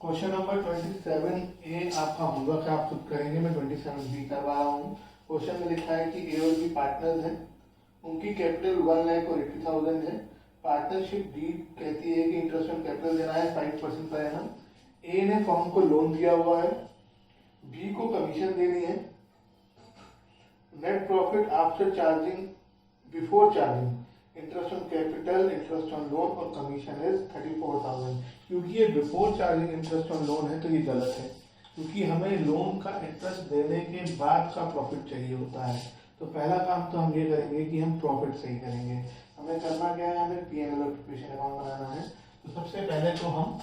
Question number 27A आपका homework है, आप खुद करेंगे। मैं 27B करवा रहा हूँ। क्वेश्चन में लिखा है कि ए और बी पार्टनर्स हैं, उनकी कैपिटल 1,80,000 है। पार्टनरशिप डी कहती है कि इंटरेस्ट ऑन कैपिटल देना है 5% पर एनम। ए ने फर्म को लोन दिया हुआ है, बी को कमीशन देनी है। Net profit after charging, before charging interest on capital, interest on loan और कमीशन इज 34,000। क्योंकि ये before charging interest on loan है तो ये गलत है, क्योंकि हमें लोन का इंटरेस्ट देने के बाद का प्रॉफिट चाहिए होता है। तो पहला काम तो हम ये करेंगे कि हम प्रॉफिट सही करेंगे। हमें करना क्या है, हमें पी&एल ऑक्यूपेशन अकाउंट बनाना है। तो सबसे पहले तो हम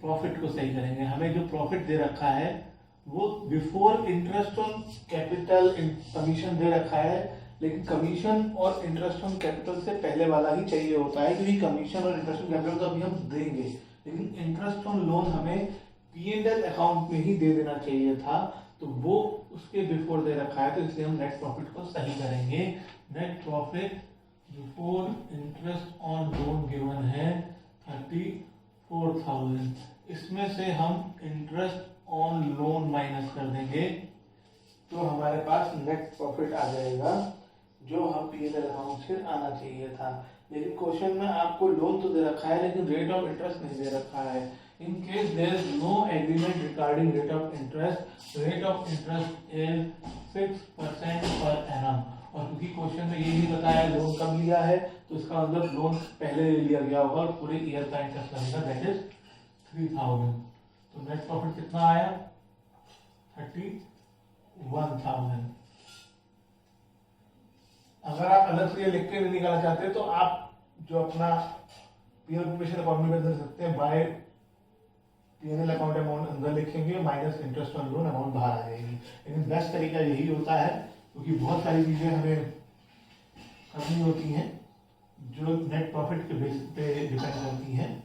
प्रॉफिट को सही करेंगे। हमें जो प्रॉफिट दे रखा है वो before interest on capital commission दे रखा है, लेकिन कमीशन और इंटरेस्ट ऑन कैपिटल से पहले वाला ही चाहिए होता है, क्योंकि कमीशन और इंटरेस्ट ऑन कैपिटल तो अभी हम देंगे, लेकिन इंटरेस्ट ऑन लोन हमें पी&एल अकाउंट में ही दे देना चाहिए था, तो वो उसके बिफोर दे रखा है, तो इसलिए हम नेट प्रॉफिट को सही करेंगे। Net profit before interest on loan given है 34,000। इसमें से हम इंटरेस्ट ऑन लोन माइनस कर देंगे तो हमारे पास नेट प्रॉफिट आ जाएगा, जो हम पी&एल अकाउंट से आना चाहिए था। लेकिन क्वेश्चन में आपको लोन तो दे रखा है, लेकिन रेट ऑफ इंटरेस्ट नहीं दे रखा है। In case there is no agreement regarding rate of interest, rate of interest is 6% per annum. और क्योंकि क्वेश्चन में ये नहीं बताया लोन कब लिया है, तो इसका मतलब लोन पहले ले लिया गया होगा और पूरे ईयर का इंटरेस्ट लगेगा, दैट इज 3,000। तो नेट प्रॉफिट कितना आया, 31,000। अगर आप अलग से ये लिख के नहीं निकालना चाहते तो आप जो अपना पी&एल ऑक्यूपेशन अकाउंट में कर सकते हैं, बाय पी&एल अकाउंट अमाउंट अंदर लिखेंगे, minus interest on loan amount बाहर आ जाएगी। लेकिन बेस्ट तरीका यही होता है, क्योंकि बहुत सारी चीजें हमें करनी होती हैं जो नेट प्रॉफिट के बेस पे डिपेंड करती हैं,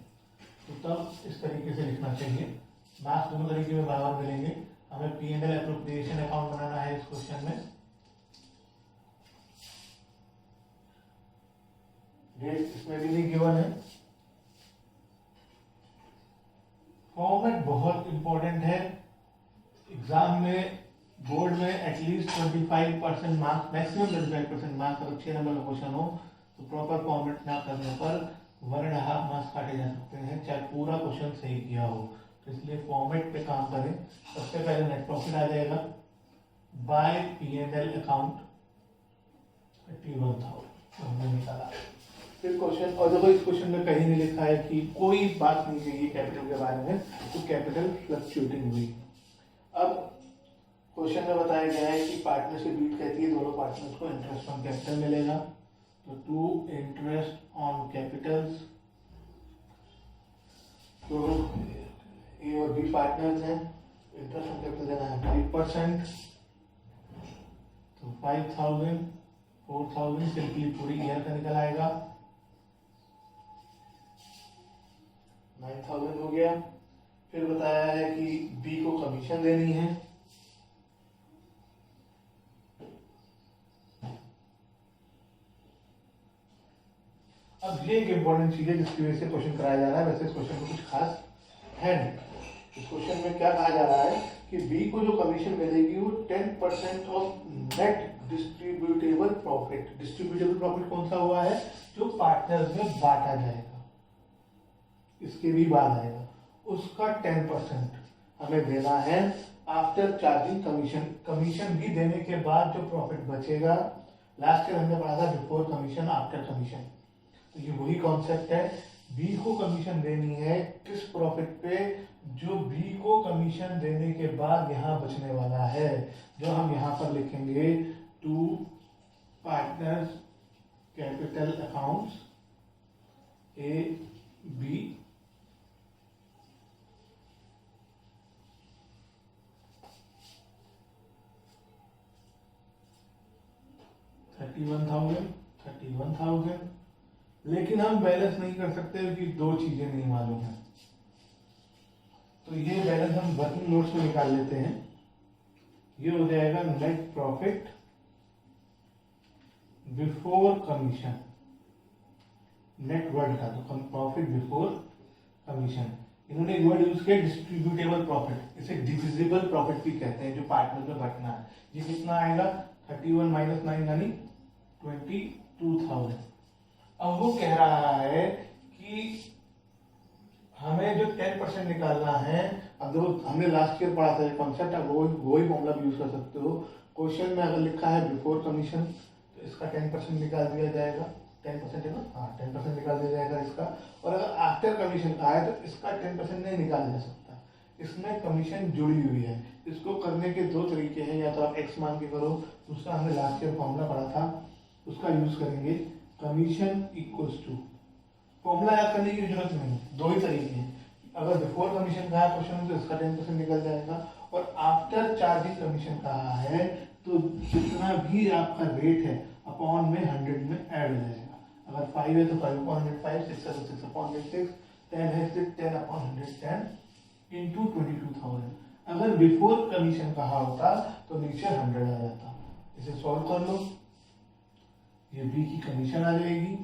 तो तब इस तरीके से लिखना चाहिए। मार्क्स दोनों तरीके में बराबर मिलेंगे। हमें पी&एल एप्रोप्रिएशन अकाउंट बनाना है इस क्वेश्चन में। डेट इसमें भी नहीं गिवन है। फॉर्मेट बहुत इंपॉर्टेंट है। एग्जाम में, बोर्ड में एटलीस्ट 25% मार्क्स, मैक्सिमम 25% मार्क्स, अगर 6 नंबर का क्वेश्चन हो तो प्रॉपर फॉर्मेट ना करने पर 1.5 मार्क्स काटे जा सकते हैं, चाहे पूरा क्वेश्चन सही किया हो। तो इसलिए फॉर्मेट पे काम करें। सबसे पहले नेट प्रॉफिट आ जाएगा बाय पी&एल अकाउंट 31,000, तो हमने निकाला। फिर क्वेश्चन, और देखो इस क्वेश्चन में कहीं नहीं लिखा है कि कोई बात नहीं चाहिए कैपिटल के बारे में, तो कैपिटल फ्लक्चुएटिंग हुई। अब क्वेश्चन में बताया गया है कि पार्टनरशिप डीड कहती है दोनों पार्टनर्स को इंटरेस्ट ऑन कैपिटल मिलेगा, तो टू इंटरेस्ट ऑन कैपिटल्स, तो ए और बी पार्टनर्स हैं, इंटरेस्ट ऑन कैपिटल देना है 5%, तो 5,000, 4,000 सिंपली पूरी ईयर का निकल आएगा, 9,000 हो गया। फिर बताया है कि बी को कमीशन देनी है, अब ये एक इंपॉर्टेंट चीज है जिसकी वजह से क्वेश्चन कराया जा रहा है। वैसे इस क्वेश्चन में कुछ खास है नहीं। इस क्वेश्चन में क्या कहा जा रहा है कि बी को जो कमीशन मिलेगी वो 10% of net distributable profit. Distributable profit कौन सा हुआ है, जो पार्टनर्स में बांटा जाएगा, इसके भी बाद आएगा, उसका 10% हमें देना है आफ्टर चार्जिंग कमीशन। कमीशन भी देने के बाद जो प्रॉफिट बचेगा, लास्ट ईयर हमने पढ़ा था बिफोर कमीशन आफ्टर कमीशन, तो ये वही कॉन्सेप्ट है। बी को कमीशन देनी है किस प्रॉफिट पे, जो बी को कमीशन देने के बाद यहाँ बचने वाला है, जो हम यहाँ पर लिखेंगे to partners capital accounts A B, $31,000। लेकिन हम बैलेंस नहीं कर सकते क्योंकि दो चीजें नहीं मालूम है, तो ये बैलेंस हम वर्किंग नोट्स में निकाल लेते हैं। ये हो जाएगा net profit before commission, net word का, तो प्रॉफिट बिफोर कमीशन, इन्होंने एक वर्ड यूज किया डिस्ट्रीब्यूटेबल प्रॉफिट, इसे डिविजिबल प्रॉफिट भी कहते हैं, जो पार्टनर में बंटना है। ये कितना आएगा 31 माइनस 9 यानी 22,000। अब वो कह रहा है कि हमें जो 10% निकालना है, अब देखो हमने लास्ट ईयर पढ़ा था कॉन्सेप्ट, अब वही फॉर्मूला यूज कर सकते हो। क्वेश्चन में अगर लिखा है बिफोर कमीशन तो इसका 10% निकाल दिया जाएगा, 10% है ना, हाँ 10% निकाल दिया जाएगा इसका। और अगर आफ्टर कमीशन का है तो इसका 10% नहीं निकाला जा सकता, इसमें कमीशन जुड़ी हुई है। इसको करने के दो तरीके हैं, या तो आप एक्स मान के करो, दूसरा हमने लास्ट ईयर फॉर्मूला पढ़ा था उसका यूज करेंगे, कमीशन इक्वल्स टू, फॉर्मूला याद करने की जरूरत नहीं, दो ही तरीके हैं। अगर बिफोर कमीशन कहा क्वेश्चन तो इसका 10% निकल जाएगा, और आफ्टर चार्जिंग कमीशन कहा है तो जितना भी आपका रेट है अपॉन में 100 में ऐड हो जाएगा। अगर 5 है तो 5 अपॉन 100, 5 6 है तो 6 अपॉन 6, 10 है तो 10 अपॉन 100, 10 इंटू 22,000। अगर बिफोर कमीशन कहा होता तो नीचे 100 आ जाता। इसे सॉल्व कर लो, ये बी की कमीशन आ जाएगी।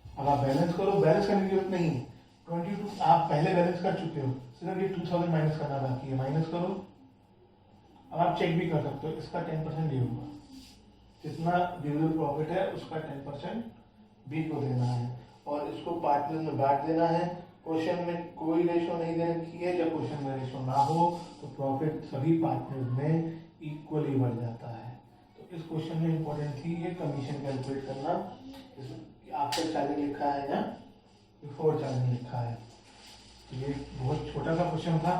अब आप बैलेंस करो, बैलेंस करने की जरूरत नहीं है, 22 आप पहले बैलेंस कर चुके हो, सिर्फ ये 2000 माइनस करना बाकी है, माइनस करो। अब आप चेक भी कर सकते हो, इसका 10% ये होगा, जितना डिविजिबल प्रॉफिट है उसका 10% बी को देना है, और इसको पार्टनर में बांट देना है। क्वेश्चन में कोई रेशो नहीं दे रखी है, जब क्वेश्चन में रेशो ना हो तो प्रॉफिट सभी पार्टनर में इक्वली बढ़ जाता है। तो इस क्वेश्चन में इंपॉर्टेंट थी ये कमीशन कैलकुलेट करना। आफ्टर चार्जिंग लिखा है या बिफोर चार्जिंग लिखा है, ये बहुत छोटा सा क्वेश्चन था।